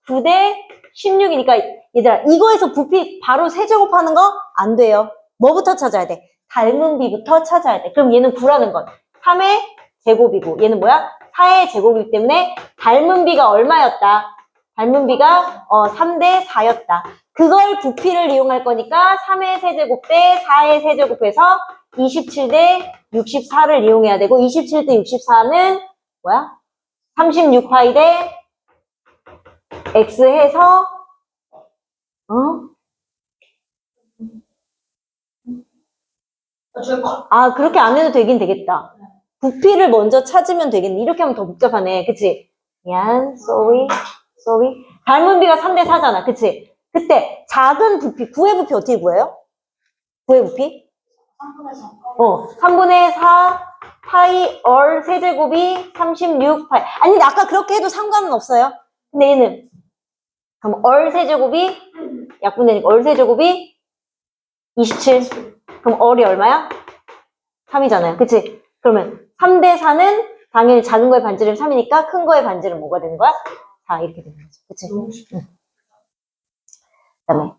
9대 16이니까 얘들아 이거에서 부피 바로 세제곱하는 거 안 돼요. 뭐부터 찾아야 돼? 닮은 비부터 찾아야 돼. 그럼 얘는 9라는 건 3의 제곱이고 얘는 뭐야? 4의 제곱이기 때문에 닮은 비가 얼마였다? 닮은 비가 3대 4였다. 그걸 부피를 이용할 거니까 3의 세제곱 대 4의 세제곱해서 27대 64를 이용해야 되고 27대 64는 뭐야? 36파이 대 X 해서 그렇게 안 해도 되긴 되겠다. 부피를 먼저 찾으면 되겠네. 이렇게 하면 더 복잡하네. 그치? 미안, sorry. 닮은 비가 3대 4잖아. 그치? 그때 작은 부피, 9의 부피 어떻게 구해요? 9의 부피? 3분의 4 파이 얼 세제곱이 36 파이. 아니, 아까 그렇게 해도 상관은 없어요. 근데 얘는 그럼 얼 세제곱이 약분되니까 얼 세제곱이 27. 그럼 얼이 얼마야? 3이잖아요. 그치? 그러면 3대 4는 당연히 작은 거의 반지름 3이니까 큰 거의 반지름 뭐가 되는 거야? 4 이렇게 되는 거죠. 그치? 응. 그다음에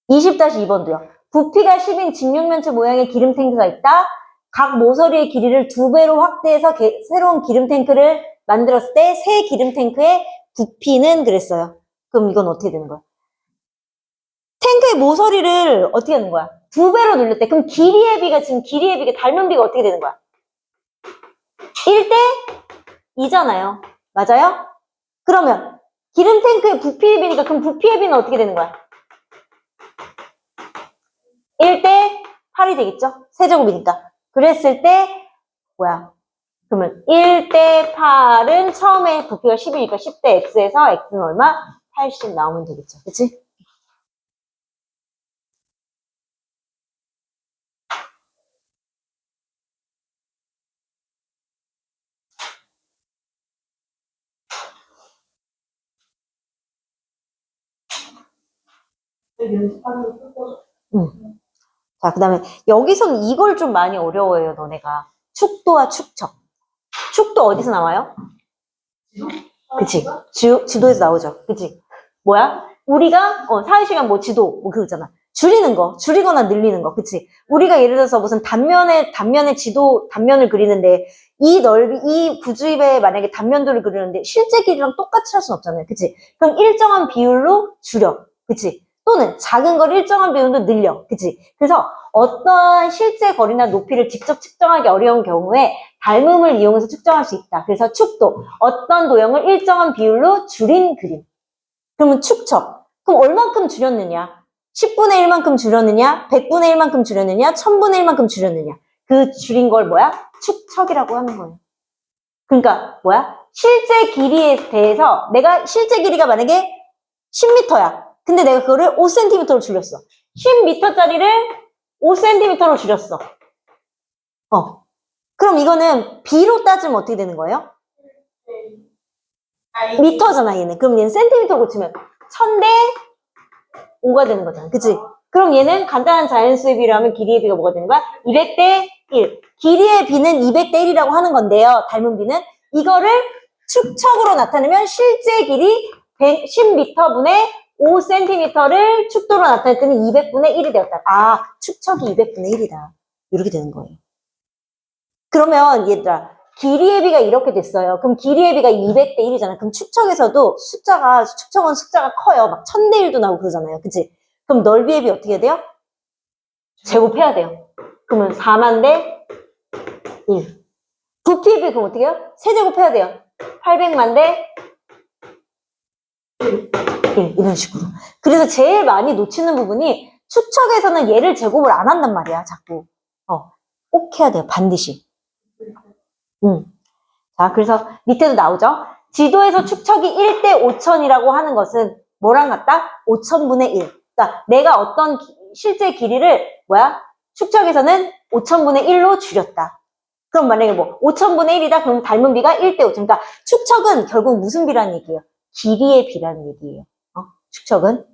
20-2번도요. 부피가 10인 직육면체 모양의 기름 탱크가 있다. 각 모서리의 길이를 2배로 확대해서 새로운 기름 탱크를 만들었을 때 새 기름 탱크의 부피는 그랬어요. 그럼 이건 어떻게 되는 거야? 탱크의 모서리를 어떻게 하는 거야? 2배로 늘렸대. 그럼 길이의 비가 닮은 비가 어떻게 되는 거야? 1대 2잖아요. 맞아요? 그러면 기름 탱크의 부피의 비니까 그럼 부피의 비는 어떻게 되는 거야? 1대 8이 되겠죠? 세제곱이니까. 그랬을 때 뭐야? 그러면 1대 8은 처음에 부피가 10이니까 10대 x에서 x는 얼마? 80 나오면 되겠죠. 그치? 응. 자, 그 다음에 여기서는 이걸 좀 많이 어려워해요, 너네가. 축도와 축척. 축도 어디서 나와요? 그치? 지도에서 나오죠. 그치? 뭐야? 우리가, 사회시간 뭐 지도, 뭐 그거 있잖아. 줄이는 거, 줄이거나 늘리는 거, 그치? 우리가 예를 들어서 무슨 단면에 단면을 그리는데, 이 구주입에 만약에 단면도를 그리는데, 실제 길이랑 똑같이 할 순 없잖아요. 그치? 그럼 일정한 비율로 줄여. 그치? 또는 작은 걸 일정한 비율로 늘려. 그치? 그래서 어떠한 실제 거리나 높이를 직접 측정하기 어려운 경우에 닮음을 이용해서 측정할 수 있다. 그래서 축도, 어떤 도형을 일정한 비율로 줄인 그림. 그러면 축척. 그럼 얼만큼 줄였느냐? 10분의 1만큼 줄였느냐? 100분의 1만큼 줄였느냐? 1000분의 1만큼 줄였느냐? 그 줄인 걸 뭐야? 축척이라고 하는 거예요. 그러니까 뭐야? 실제 길이에 대해서 내가 실제 길이가 만약에 10m야. 근데 내가 그거를 5cm로 줄였어. 10m짜리를 5cm로 줄였어. 그럼 이거는 비로 따지면 어떻게 되는 거예요? 미터잖아, 얘는. 그럼 얘는 센티미터로 고치면 1000대 5가 되는 거잖아. 그치? 그럼 얘는 간단한 자연수의 비로 하면 길이의 비가 뭐가 되는 거야? 200대 1. 길이의 비는 200대 1이라고 하는 건데요. 닮은 비는. 이거를 축척으로 나타내면 실제 길이 10m분의 5cm를 축도로 나타냈더니 200분의 1이 되었다. 아, 축척이 200분의 1이다. 이렇게 되는 거예요. 그러면 얘들아, 길이의 비가 이렇게 됐어요. 그럼 길이의 비가 200대 1이잖아. 그럼 축척에서도 축척은 숫자가 커요. 막 1000대 1도 나오고 그러잖아요. 그치? 그럼 넓이의 비 어떻게 해야 돼요? 제곱해야 돼요. 그러면 4만 대 1. 부피의 비 그럼 어떻게 해요? 세제곱해야 돼요. 800만 대 1. 이런 식으로. 그래서 제일 많이 놓치는 부분이 축척에서는 얘를 제곱을 안 한단 말이야. 자꾸. 꼭 해야 돼요. 반드시. 자, 그래서 밑에도 나오죠. 지도에서 축척이 1대 5천이라고 하는 것은 뭐랑 같다? 5천분의 1. 그러니까 내가 어떤 실제 길이를 축척에서는 5천분의 1로 줄였다. 그럼 만약에 5천분의 1이다? 그럼 닮은 비가 1대 5천. 그러니까 축척은 결국 무슨 비라는 얘기예요? 길이의 비라는 얘기예요. 축척은.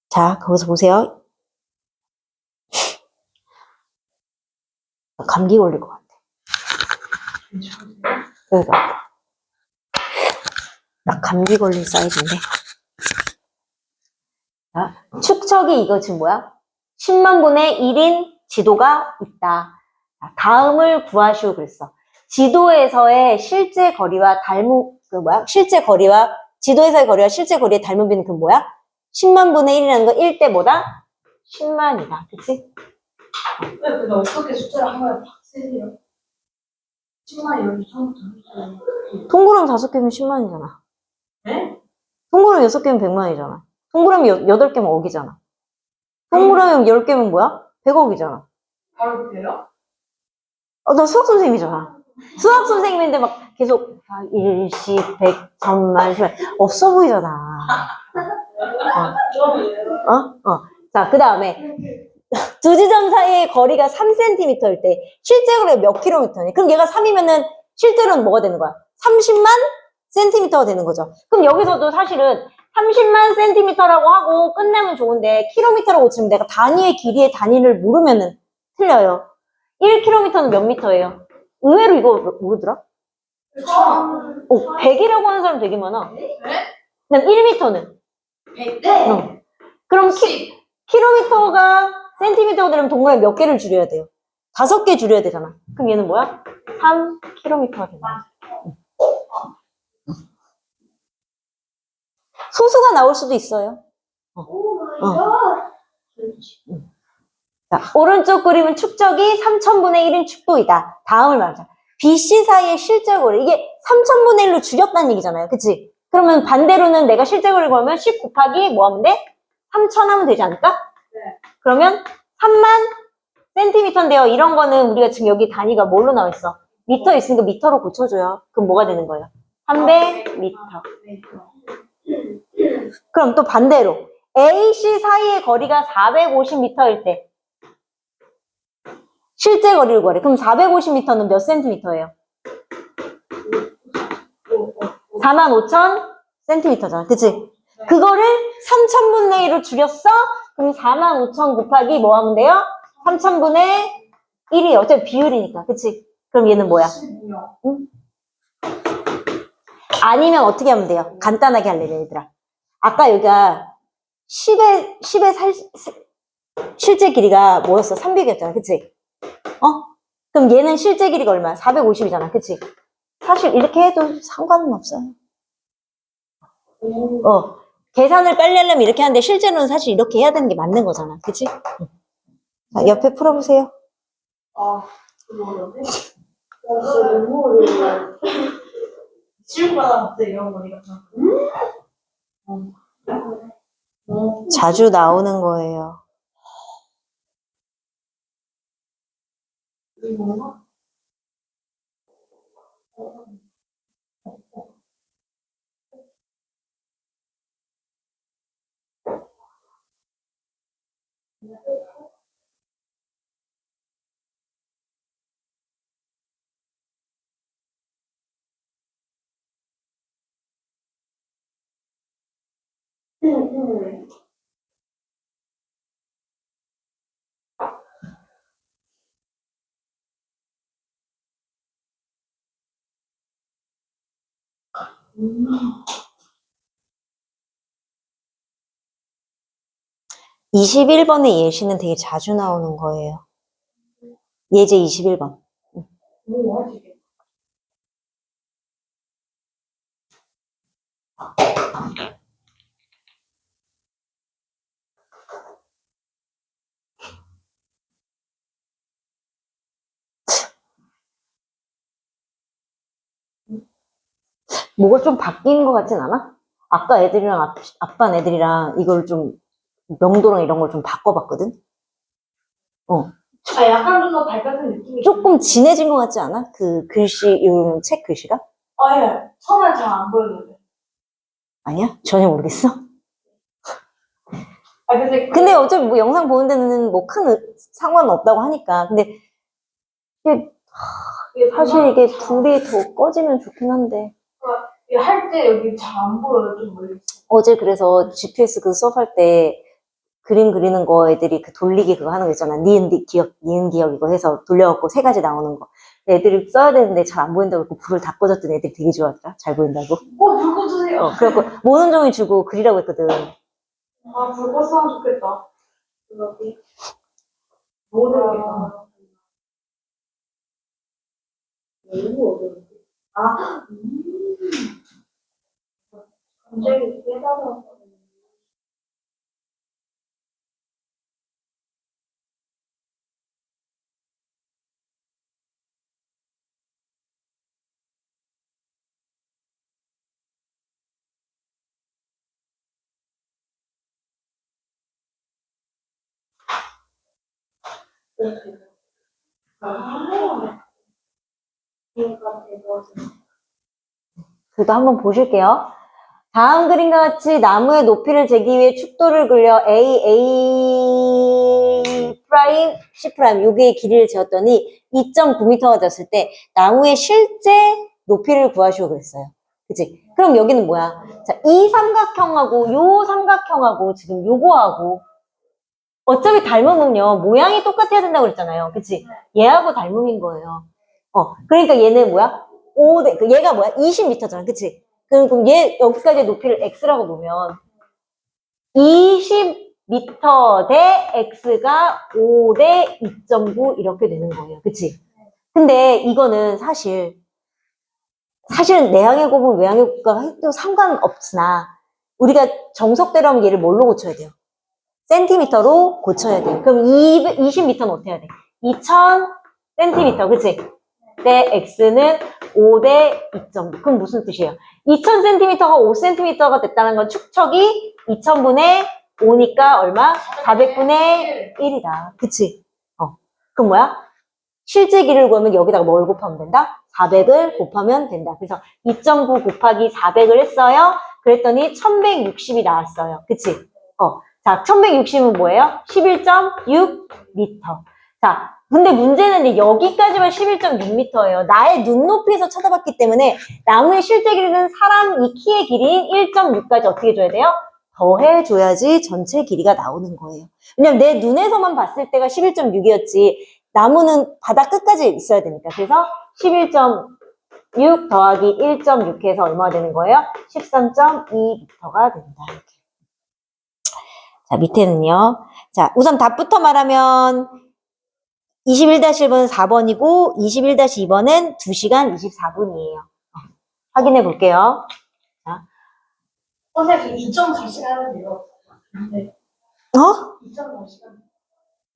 자, 거기서 보세요. 감기 걸릴 것 같아. 여기가. 나 감기 걸린 사이즈인데. 자, 축척이 이거 지금 10만 분의 1인 지도가 있다. 자, 다음을 구하시오 그랬어. 지도에서의 실제 거리와 실제 거리와 지도에서의 거리와 실제 거리의 닮은 비는 10만 분의 1이라는 거 1대 뭐다? 10만이다. 그치? 근데 어떻게 숫자를 하나에 팍 세세요? 10만이 여기 처음부터 했어요. 동그라미 5개면 10만이잖아. 네? 동그라미 6개면 100만이잖아. 동그라미 8개면 억이잖아. 동그라미 10개면 100억이잖아. 바로 돼요? 나 수학 선생님이잖아. 수학 선생님인데 막 계속 일십, 백, 천만, 십만 없어 보이잖아. 자, 그 다음에 두 지점 사이의 거리가 3cm일 때 실제 거리가 몇 킬로미터니? 그럼 얘가 3이면은 실제로는 뭐가 되는 거야? 30만 센티미터가 되는 거죠. 그럼 여기서도 사실은 30만 센티미터라고 하고 끝내면 좋은데 킬로미터라고 치면 내가 단위의 길이의 단위를 모르면은 틀려요. 1km는 몇 미터예요? 의외로 이거 모르더라? 100이라고 하는 사람 되게 많아. 네? 그다음 1m는? 100? 네. 그럼 킬로미터가 센티미터가 되려면 동그라미 몇 개를 줄여야 돼요? 5개 줄여야 되잖아. 그럼 얘는 3km가 되는 거야. 소수가 나올 수도 있어요. 자, 오른쪽 그림은 축적이 3000분의 1인 축도이다. 다음을 말하자. BC 사이의 실제 거리. 이게 3000분의 1로 줄였다는 얘기잖아요. 그치? 그러면 반대로는 내가 실제 거리를 구하면 10 곱하기 뭐 하면 돼? 3000 하면 되지 않을까? 네. 그러면 3만 센티미터인데요. 이런 거는 우리가 지금 여기 단위가 뭘로 나와 있어? 미터 있으니까 미터로 고쳐줘요. 그럼 뭐가 되는 거예요? 300미터. 그럼 또 반대로 AC 사이의 거리가 450m일 때 실제 거리를 구하래. 그럼 450m는 몇 센티미터예요? 45,000cm잖아. 그치? 그거를 3000분의 1로 줄였어? 그럼 45,000 곱하기 뭐 하면 돼요? 3000분의 1이 어차피 비율이니까. 그치? 그럼 얘는 뭐야? 응? 아니면 어떻게 하면 돼요? 간단하게 할래, 얘들아. 아까 여기가 10의 실제 길이가 뭐였어? 300이었잖아. 그치? 그럼 얘는 실제 길이가 얼마야? 450이잖아. 그치? 사실 이렇게 해도 상관은 없어요. 계산을 빨리 하려면 이렇게 하는데 실제로는 사실 이렇게 해야 되는 게 맞는 거잖아. 그치? 자, 옆에 풀어보세요. 그거는데? 진짜 눈물을 치울까봐 갑자기 이런 거니까. 자주 나오는 거예요. 뭔가? 음. 21번의 예시는 되게 자주 나오는 거예요. 예제 21번. 오, 하시게. 뭐가 좀 바뀐 것 같진 않아? 아까 애들이랑 아빠 애들이랑 이걸 좀 명도랑 이런 걸 좀 바꿔봤거든? 아, 약간 좀 더 밝아진 느낌이. 조금 진해진 것 같지 않아? 그 글씨, 이 책 글씨가? 아, 예. 처음에 잘 안 보였는데. 아니야? 전혀 모르겠어. 아, 근데. 근데 어차피 뭐 영상 보는 데는 뭐 큰 상관은 없다고 하니까. 근데 이게 사실 이게 불이 더 꺼지면 좋긴 한데. 할 때 여기 잘 안 보여요, 좀 멀리. 어제 그래서 GPS 그 수업할 때 그림 그리는 거 애들이 그 돌리기 그거 하는 거 있잖아. 니은 기억, 니은 기억 이거 해서 돌려갖고 세 가지 나오는 거. 애들이 써야 되는데 잘 안 보인다고 그러고 불을 다 꺼졌더니 애들이 되게 좋아하더라. 잘 보인다고. 불 꺼주세요. 그래갖고 모는 종이 주고 그리라고 했거든. 아, 불 껐으면 좋겠다. 이렇게. 너무 재밌겠다. 너무 어려운데. 아, 굉장히 깨달아. 아, 그러니까 대박이야. 그래도 한번 보실게요. 다음 그림과 같이 나무의 높이를 재기 위해 축도를 그려 A 프라임, C 프라임 요게 길이를 재었더니 2.9m가 되었을 때 나무의 실제 높이를 구하시오 그랬어요. 그치? 그럼 여기는 뭐야? 자, 이 삼각형하고 요 삼각형하고 지금 요거하고 어차피 닮으면요 모양이 똑같아야 된다고 그랬잖아요. 그치? 얘하고 닮음인 거예요. 그러니까 얘는 뭐야? 5대, 얘가 뭐야? 20m잖아. 그치? 그럼 얘, 여기까지 높이를 x라고 놓으면 20m 대 x가 5 대 2.9 이렇게 되는 거예요. 그치? 근데 이거는 사실은 내항의 곱은 외항의 곱과 해도 상관없으나 우리가 정석대로 하면 얘를 뭘로 고쳐야 돼요? 센티미터로 고쳐야 돼요. 그럼 20m는 어떻게 해야 돼? 2000cm, 그치? 때 x는 5 대 2.9. 그럼 무슨 뜻이에요? 2000cm가 5cm가 됐다는 건 축척이 2000분의 5니까 얼마? 400분의 1이다. 그치? 그럼 뭐야? 실제 길이를 구하면 여기다가 뭘 곱하면 된다? 400을 곱하면 된다. 그래서 2.9 곱하기 400을 했어요. 그랬더니 1160이 나왔어요. 그치? 자, 1160은 뭐예요? 11.6m. 자, 근데 문제는 이제 여기까지만 11.6m예요. 나의 눈높이에서 쳐다봤기 때문에 나무의 실제 길이는 사람 이 키의 길이인 1.6까지 어떻게 줘야 돼요? 더해줘야지 전체 길이가 나오는 거예요. 왜냐면 내 눈에서만 봤을 때가 11.6이었지 나무는 바닥 끝까지 있어야 되니까. 그래서 11.6 더하기 1.6 해서 얼마가 되는 거예요? 13.2m가 된다. 이렇게. 자, 밑에는요. 자, 우선 답부터 말하면 21-1번은 4번이고 21-2번은 2시간 24분이에요. 확인해 볼게요. 자. 선생님, 2.4시간은 돼요. 네. 2.4시간.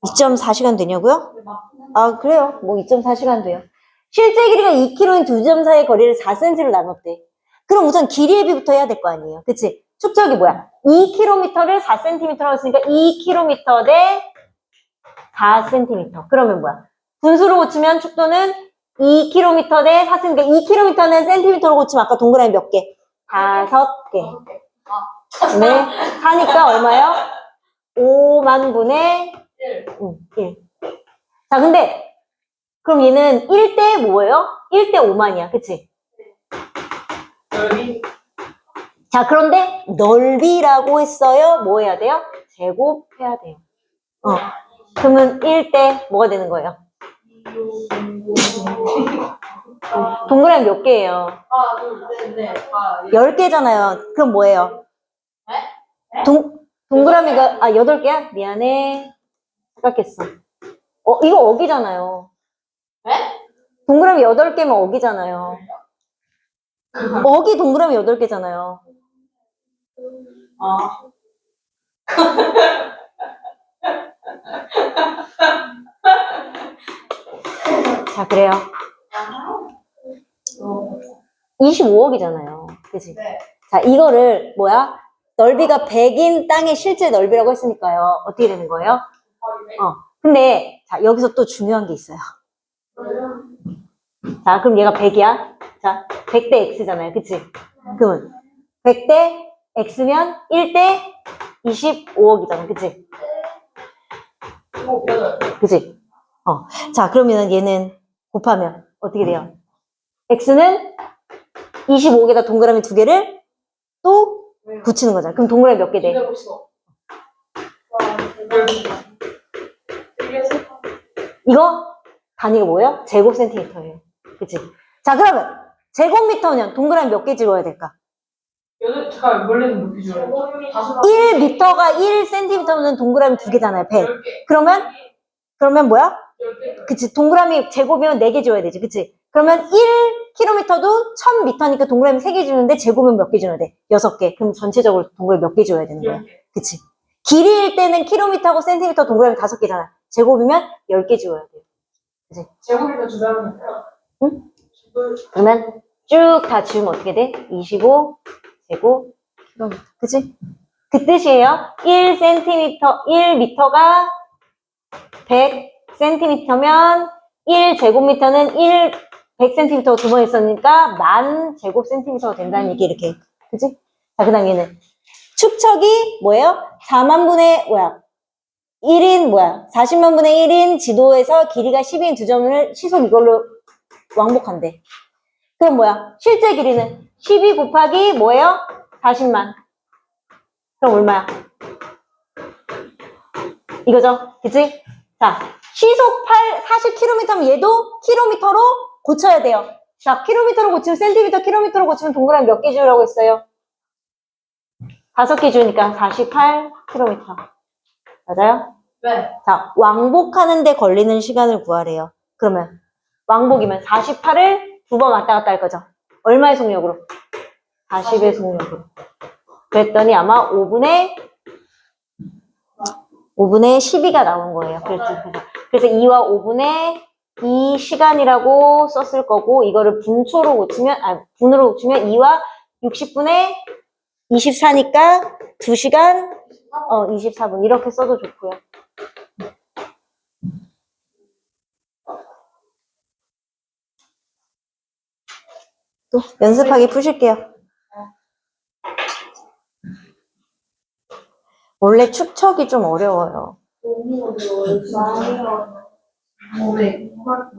2.4시간 되냐고요? 네, 맞긴 한데. 아, 그래요. 뭐 2.4시간 돼요. 실제 길이가 2km인 두 점 사이의 거리를 4cm로 나눴대. 그럼 우선 길이의 비부터 해야 될 거 아니에요. 그치? 축척이 뭐야? 2km를 4cm로 했으니까 2km 대 4cm. 그러면 뭐야? 분수로 고치면 축도는 2km 대 4cm. 그러니까 2km는 cm로 고치면 아까 동그라미 몇 개? 5개. 네. 4니까 얼마요? 5만 분의 1. 자, 근데 그럼 얘는 1대 뭐예요? 1대 5만이야. 그치? 넓이. 자, 그런데 넓이라고 했어요. 뭐 해야 돼요? 제곱해야 돼요. 그러면 1대 뭐가 되는 거예요? 동그라미 몇 개예요? 하나, 둘, 셋, 넷, 다. 10개잖아요. 그럼 뭐예요? 네? 동그라미가, 8개야? 미안해. 착각했어. 이거 어기잖아요. 네? 동그라미 8개면 어기잖아요. 어기 동그라미 8개잖아요. 아. 자, 그래요. 25억이잖아요. 그치? 네. 자, 이거를, 넓이가 100인 땅의 실제 넓이라고 했으니까요. 어떻게 되는 거예요? 근데, 자, 여기서 또 중요한 게 있어요. 자, 그럼 얘가 100이야. 자, 100대 x잖아요. 그치? 그러면 100대 x면 1대 25억이잖아. 그치? 그치? 자, 그러면 얘는 곱하면 어떻게 돼요? x는 25억에다 동그라미 2개를 또 붙이는 거잖아. 그럼 동그라미 몇 개 돼? 250억. 이거 단위가 뭐예요? 제곱 센티미터예요. 그치? 자, 그러면 제곱미터는 동그라미 몇 개 찍어야 될까? 잠깐, 원래는 몇 개죠? 1미터가 1cm는 동그라미 2개잖아요. 100. 10개. 그러면 뭐야? 10개. 그치? 동그라미 제곱이면 4개 지어야 되지. 그치? 그러면 1km도 1000m니까 동그라미 3개 지우는데 제곱은 몇 개 지어야 돼? 6개. 그럼 전체적으로 동그라미 몇 개 지어야 되는 거야? 10개. 그치? 길이일 때는 킬로미터하고 센티미터 동그라미 5개잖아. 제곱이면 10개 지어야 돼. 제곱이면 주변은. 응? 그러면 쭉 다 지우면 어떻게 돼? 25 제곱 킬로미터. 그치? 그 뜻이에요. 1m가 100cm면 1제곱미터는 100cm 두 번 있었으니까 10,000제곱센티미터가 된다는 얘기 이렇게. 그치? 자, 그 다음 얘는 축척이 뭐예요? 40만 분의 1인 지도에서 길이가 10인 두 점을 시속 이걸로 왕복한대. 그럼 실제 길이는 12 곱하기 뭐예요? 40만. 그럼 얼마야? 이거죠? 그치? 자, 시속 40km면 얘도 킬로미터로 고쳐야 돼요. 자, 킬로미터로 고치면 센티미터, 킬로미터로 고치면 동그라미 몇 개 지우라고 했어요? 5개 지우니까 48km. 맞아요? 네. 자, 왕복하는데 걸리는 시간을 구하래요. 그러면 왕복이면 48을 두 번 왔다 갔다 할 거죠. 얼마의 속력으로? 40의 속력으로. 그랬더니 아마 5분의 12가 나온 거예요. 그래서 2와 5분의 2 시간이라고 썼을 거고, 이거를 분초로 고치면, 분으로 고치면 2와 60분의 24니까 2시간 24분. 이렇게 써도 좋고요. 또 연습하기 푸실게요. 원래 축척이 좀 어려워요. 너무 어려워요. 500.